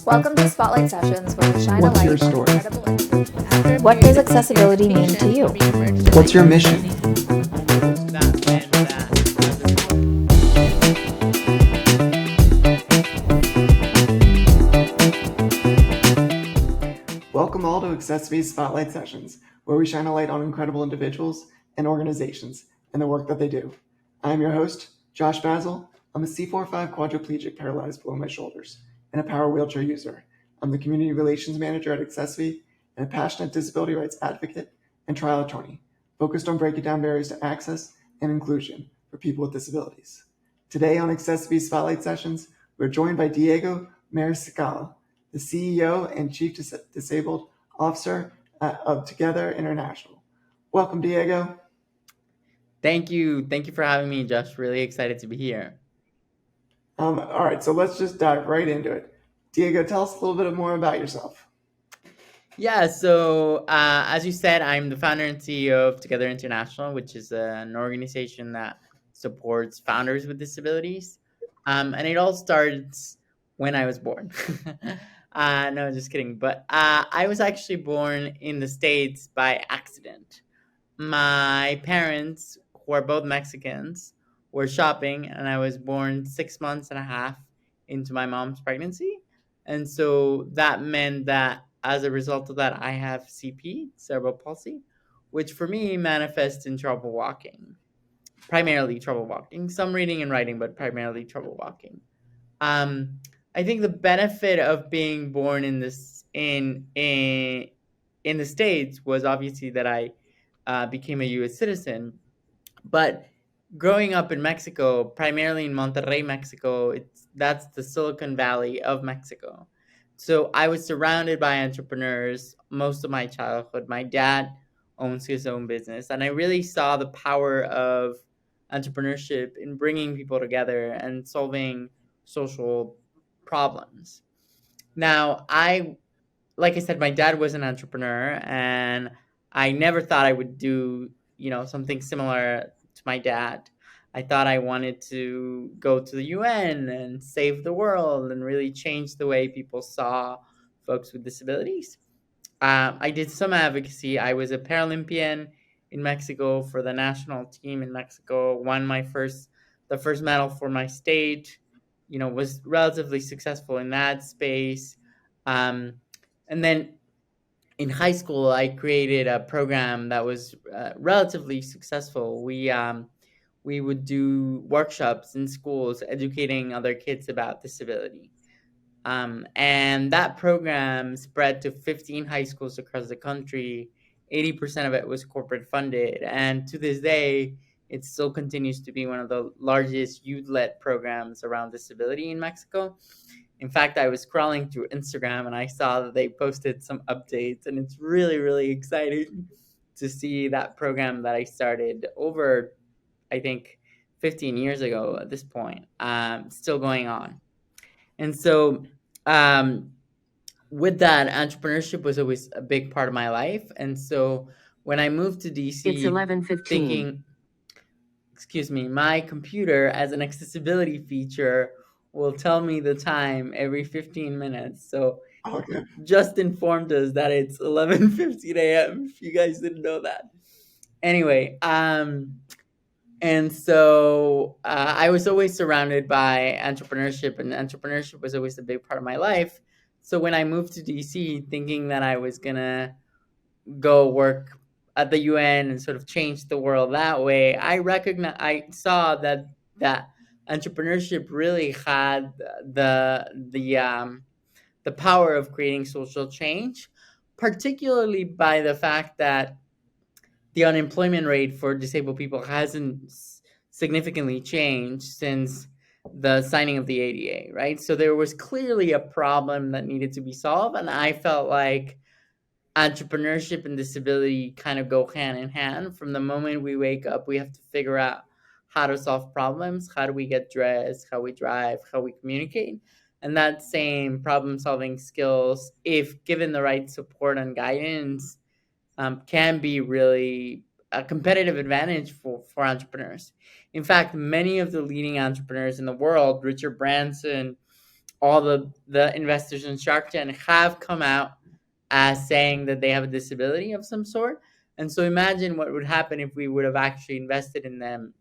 Welcome to Spotlight Sessions, where we shine What's a light your story? on incredible. What does accessibility mean to you? What's your mission? Welcome all to accessiBe's Spotlight Sessions, where we shine a light on incredible individuals and organizations and the work that they do. I'm your host, Josh Basil. I'm a C4-5 quadriplegic paralyzed below my shoulders and a power wheelchair user. I'm the Community Relations Manager at accessiBe and a passionate disability rights advocate and trial attorney, focused on breaking down barriers to access and inclusion for people with disabilities. Today on accessiBe's Spotlight Sessions, we're joined by Diego Mariscal, the CEO and Chief Disabled Officer of 2Gether-International. Welcome, Diego. Thank you. Thank you for having me, Josh. Really excited to be here. All right, so let's just dive right into it. Diego, tell us a little bit more about yourself. Yeah, so as you said, I'm the founder and CEO of 2Gether-International, which is an organization that supports founders with disabilities. And it all starts when I was born. No, just kidding. But I was actually born in the States by accident. My parents, who are both Mexicans, were shopping, and I was born 6 months and a half into my mom's pregnancy. And so that meant that as a result of that, I have CP, cerebral palsy, which for me manifests in trouble walking, primarily trouble walking, some reading and writing, but primarily trouble walking. I think the benefit of being born in this in the States was obviously that I became a U.S. citizen, but growing up in Mexico, primarily in Monterrey, Mexico, that's the Silicon Valley of Mexico. So I was surrounded by entrepreneurs most of my childhood. My dad owns his own business, and I really saw the power of entrepreneurship in bringing people together and solving social problems. Now, like I said, my dad was an entrepreneur, and I never thought I would do, something similar to my dad. I thought I wanted to go to the UN and save the world and really change the way people saw folks with disabilities. I did some advocacy. I was a Paralympian in Mexico for the national team in Mexico. Won the first medal for my state. Was relatively successful in that space. And then in high school, I created a program that was relatively successful. We would do workshops in schools educating other kids about disability. And that program spread to 15 high schools across the country. 80% of it was corporate funded. And to this day, it still continues to be one of the largest youth-led programs around disability in Mexico. In fact, I was scrolling through Instagram and I saw that they posted some updates, and it's really, really exciting to see that program that I started over, I think, 15 years ago at this point, still going on. And so with that, entrepreneurship was always a big part of my life. And so when I moved to DC, it's 11:15. Thinking, my computer as an accessibility feature will tell me the time every 15 minutes. So just informed us that it's 11:15 a.m. if you guys didn't know that. Anyway, and so I was always surrounded by entrepreneurship, and entrepreneurship was always a big part of my life. So when I moved to DC, thinking that I was going to go work at the UN and sort of change the world that way, I saw that entrepreneurship really had the power of creating social change, particularly by the fact that the unemployment rate for disabled people hasn't significantly changed since the signing of the ADA, right? So there was clearly a problem that needed to be solved, and I felt like entrepreneurship and disability kind of go hand in hand. From the moment we wake up, we have to figure out how to solve problems, how do we get dressed, how we drive, how we communicate. And that same problem-solving skills, if given the right support and guidance, can be really a competitive advantage for entrepreneurs. In fact, many of the leading entrepreneurs in the world, Richard Branson, all the investors in Shark Tank have come out as saying that they have a disability of some sort. And so imagine what would happen if we would have actually invested in them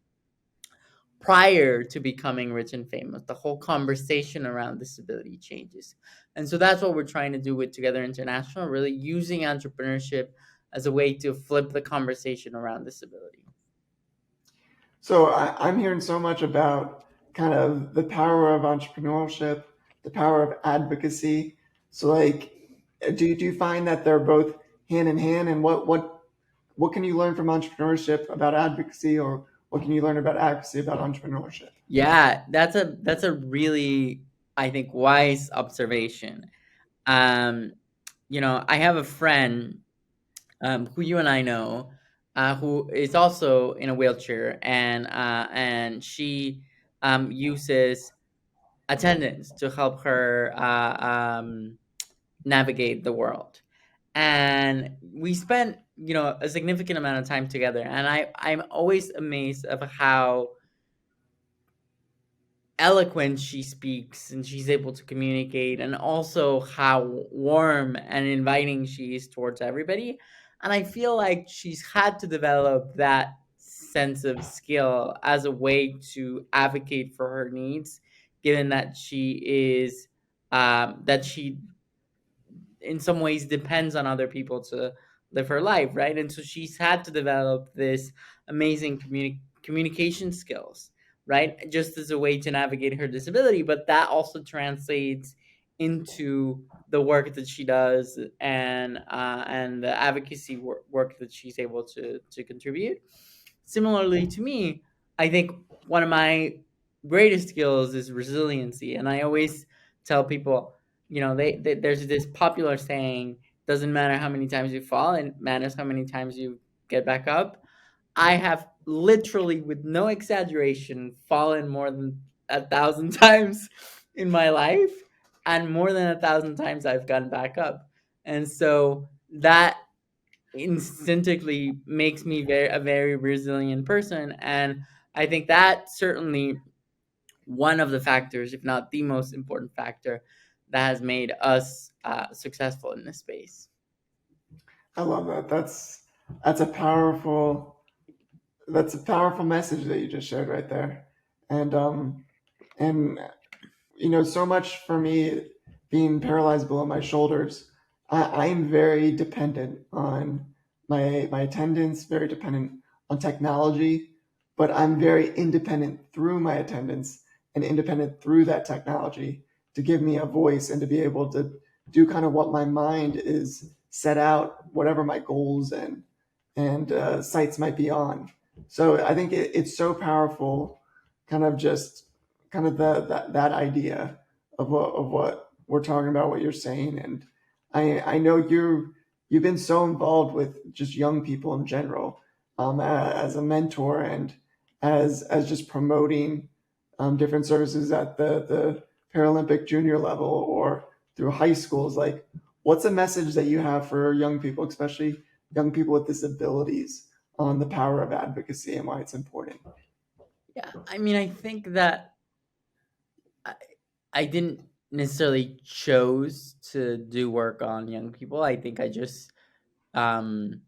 prior to becoming rich and famous. The whole conversation around disability changes. And so that's what we're trying to do with Together International, really using entrepreneurship as a way to flip the conversation around disability. So I'm hearing so much about kind of the power of entrepreneurship, the power of advocacy. So like, do you find that they're both hand in hand? And what can you learn from entrepreneurship about advocacy, or what can you learn about advocacy about entrepreneurship? Yeah, that's a really, I think, wise observation. Um, I have a friend who you and I know, who is also in a wheelchair, and she uses attendance to help her navigate the world. And we spent, a significant amount of time together, and I'm always amazed of how eloquent she speaks and she's able to communicate, and also how warm and inviting she is towards everybody. And I feel like she's had to develop that sense of skill as a way to advocate for her needs, given that she in some ways depends on other people to live her life, right? And so she's had to develop this amazing communication skills, right? Just as a way to navigate her disability, but that also translates into the work that she does, and the advocacy work that she's able to contribute. Similarly to me, I think one of my greatest skills is resiliency, and I always tell people, there's this popular saying: doesn't matter how many times you fall, it matters how many times you get back up. I have literally, with no exaggeration, fallen more than 1,000 times in my life, and more than 1,000 times I've gotten back up. And so that instinctively makes me a very resilient person. And I think that certainly one of the factors, if not the most important factor, that has made us successful in this space. I love that. That's a powerful message that you just shared right there. And so much for me being paralyzed below my shoulders, I'm very dependent on my attendance, very dependent on technology, but I'm very independent through my attendance and independent through that technology to give me a voice and to be able to do kind of what my mind is set out, whatever my goals and sites might be on. So I think it's so powerful, kind of just kind of that idea of what we're talking about, what you're saying. And I know you've been so involved with just young people in general, as a mentor and as just promoting different services at the Paralympic junior level or through high schools. Like, what's a message that you have for young people, especially young people with disabilities, on the power of advocacy and why it's important? Yeah, I mean, I think that I didn't necessarily chose to do work on young people. I think I just um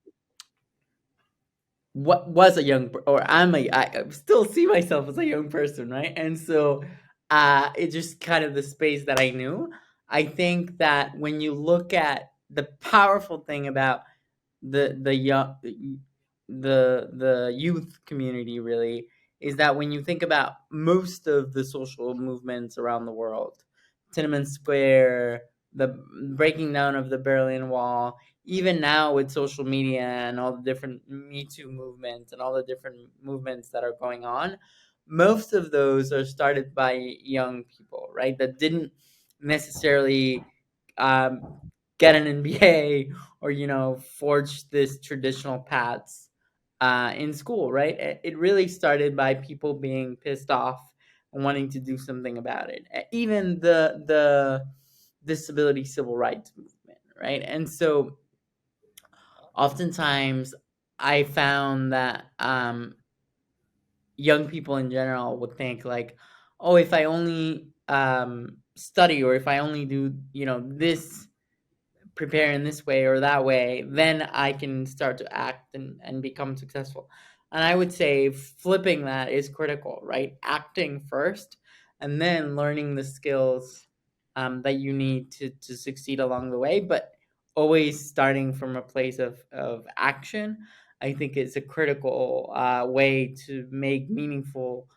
what was a young or I still see myself as a young person, right? And so it's just kind of the space that I knew. I think that when you look at the powerful thing about the young the youth community, really, is that when you think about most of the social movements around the world, Tiananmen Square, the breaking down of the Berlin Wall, even now with social media and all the different Me Too movements and all the different movements that are going on, most of those are started by young people, right? That didn't necessarily um, get an MBA or forge this traditional paths in school, right? It really started by people being pissed off and wanting to do something about it. Even the disability civil rights movement, right? And so oftentimes I found that young people in general would think like, oh, if I only study, or if I only do, this, prepare in this way or that way, then I can start to act and become successful. And I would say flipping that is critical, right? Acting first and then learning the skills that you need to succeed along the way, but always starting from a place of action. I think is a critical way to make meaningful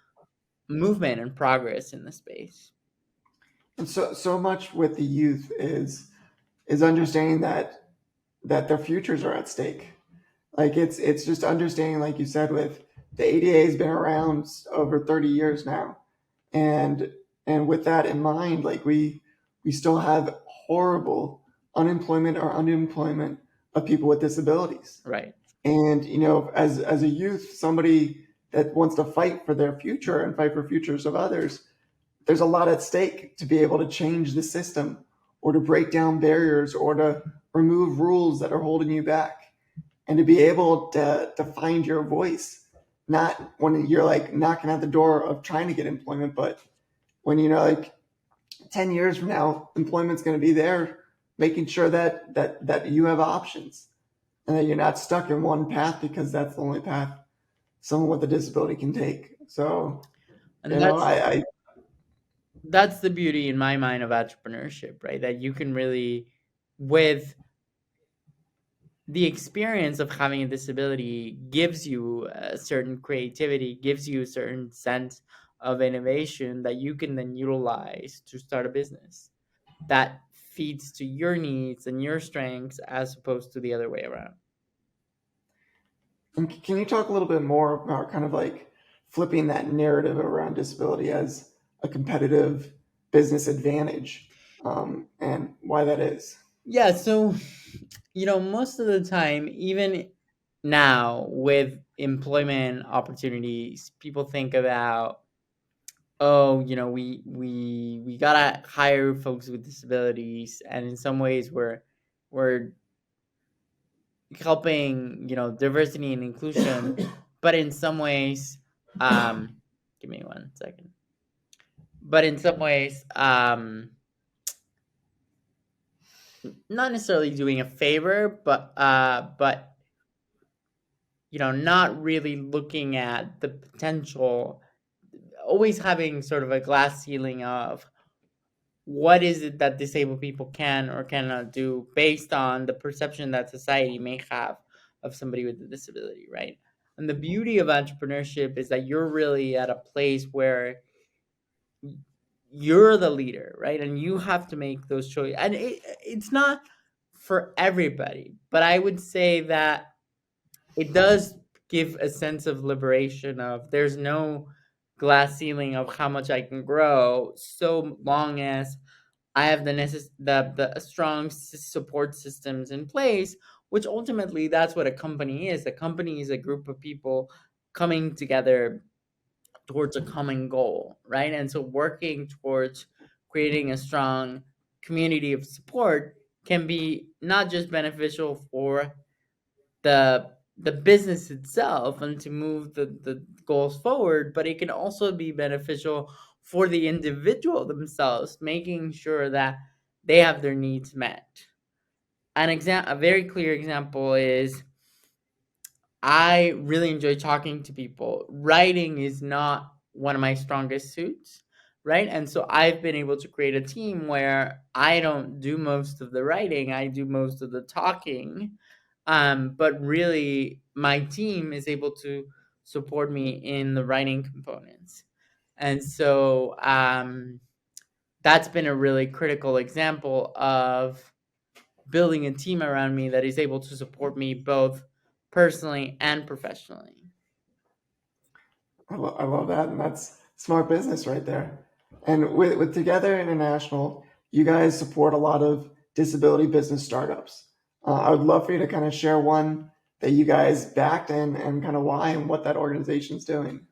movement and progress in the space. And so much with the youth is understanding that their futures are at stake. Like it's just understanding, like you said, with the ADA has been around over 30 years now, and with that in mind, like we still have horrible unemployment or underemployment of people with disabilities. Right. And as a youth, somebody that wants to fight for their future and fight for futures of others, there's a lot at stake to be able to change the system or to break down barriers or to remove rules that are holding you back and to be able to find your voice, not when you're like knocking at the door of trying to get employment, but when like 10 years from now, employment's going to be there, making sure that you have options and that you're not stuck in one path because that's the only path someone with a disability can take. So, And that's the beauty in my mind of entrepreneurship, right? That you can really, with the experience of having a disability, gives you a certain creativity, gives you a certain sense of innovation that you can then utilize to start a business that feeds to your needs and your strengths as opposed to the other way around. And can you talk a little bit more about kind of like flipping that narrative around disability as a competitive business advantage, and why that is? Yeah, so most of the time, even now with employment opportunities, people think about, oh, we gotta hire folks with disabilities, and in some ways we're helping, diversity and inclusion, but in some ways, um, give me 1 second. But in some ways, not necessarily doing a favor, but not really looking at the potential, always having sort of a glass ceiling of what is it that disabled people can or cannot do based on the perception that society may have of somebody with a disability, right? And the beauty of entrepreneurship is that you're really at a place where you're the leader, right? And you have to make those choices. And it's not for everybody, but I would say that it does give a sense of liberation of there's no glass ceiling of how much I can grow so long as I have the strong support systems in place, which ultimately that's what a company is. A company is a group of people coming together towards a common goal, right? And so working towards creating a strong community of support can be not just beneficial for the business itself and to move the goals forward, but it can also be beneficial for the individual themselves, making sure that they have their needs met. A very clear example is I really enjoy talking to people. Writing is not one of my strongest suits, right? And so I've been able to create a team where I don't do most of the writing, I do most of the talking. But really, my team is able to support me in the writing components. And so that's been a really critical example of building a team around me that is able to support me both personally and professionally. I love that, and that's smart business right there. And with Together International, you guys support a lot of disability business startups. I would love for you to kind of share one that you guys backed and kind of why and what that organization's doing.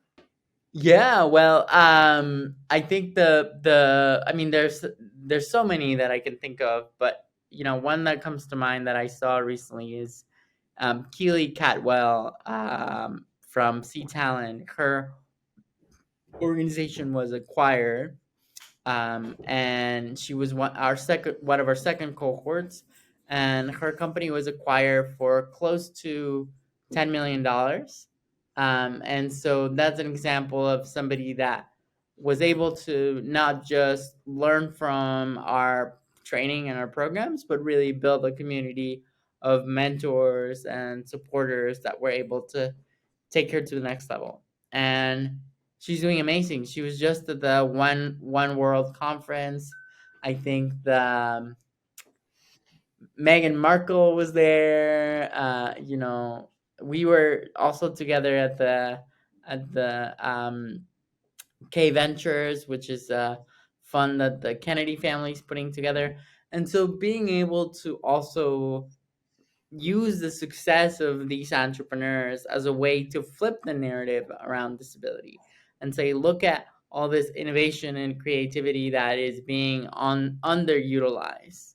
Yeah, well, I think I mean, there's so many that I can think of, but one that comes to mind that I saw recently is Keely Catwell from Sea Talent. Her organization was acquired and she was one of our second cohorts, and her company was acquired for close to $10 million. And so that's an example of somebody that was able to not just learn from our training and our programs, but really build a community of mentors and supporters that were able to take her to the next level. And she's doing amazing. She was just at the One World conference. I think the Meghan Markle was there. We were also together at the K Ventures, which is a fund that the Kennedy family is putting together. And so being able to also use the success of these entrepreneurs as a way to flip the narrative around disability and say, look at all this innovation and creativity that is being underutilized,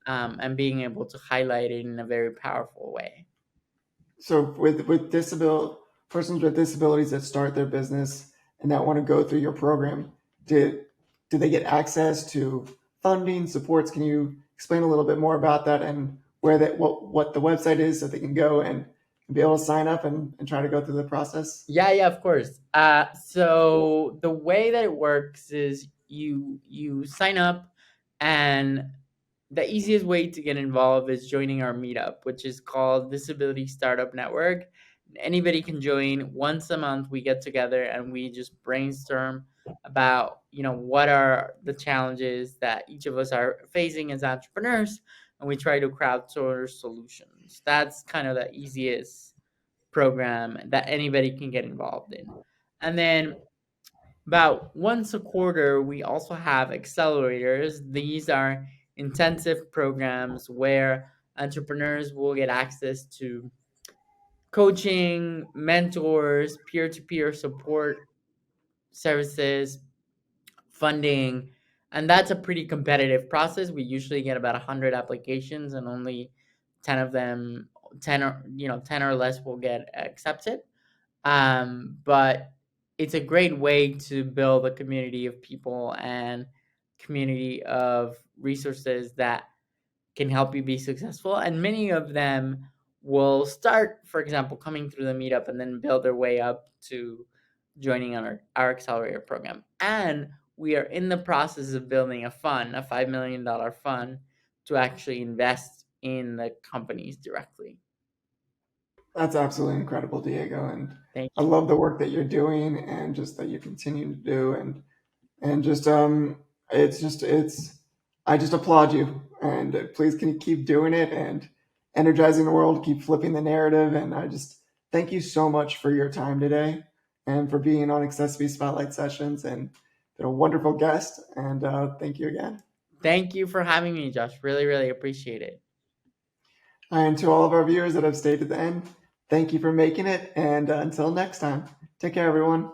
and being able to highlight it in a very powerful way. So with persons with disabilities that start their business and that want to go through your program, do they get access to funding, supports? Can you explain a little bit more about that and what the website is so they can go and be able to sign up and try to go through the process? Yeah, of course. So the way that it works is you sign up, and the easiest way to get involved is joining our meetup, which is called Disability Startup Network. Anybody can join. Once a month, we get together and we just brainstorm about, what are the challenges that each of us are facing as entrepreneurs, and we try to crowdsource solutions. That's kind of the easiest program that anybody can get involved in. And then about once a quarter, we also have accelerators. These are intensive programs where entrepreneurs will get access to coaching, mentors, peer to peer support services, funding. And that's a pretty competitive process. We usually get about 100 applications, and only 10 of them, 10 or less will get accepted. But it's a great way to build a community of people and community of resources that can help you be successful. And many of them will start, for example, coming through the meetup and then build their way up to joining on our accelerator program. And we are in the process of building a fund, a $5 million fund, to actually invest in the companies directly. That's absolutely incredible, Diego, and Thank I you. love the work that you're doing and just that you continue to do, and just it's I just applaud you, and please can you keep doing it and energizing the world, keep flipping the narrative, and I just thank you so much for your time today and for being on accessiBe's Spotlight Sessions and been a wonderful guest, and thank you again. Thank you for having me, Josh. Really, really appreciate it. And to all of our viewers that have stayed to the end, thank you for making it, and until next time, take care, everyone.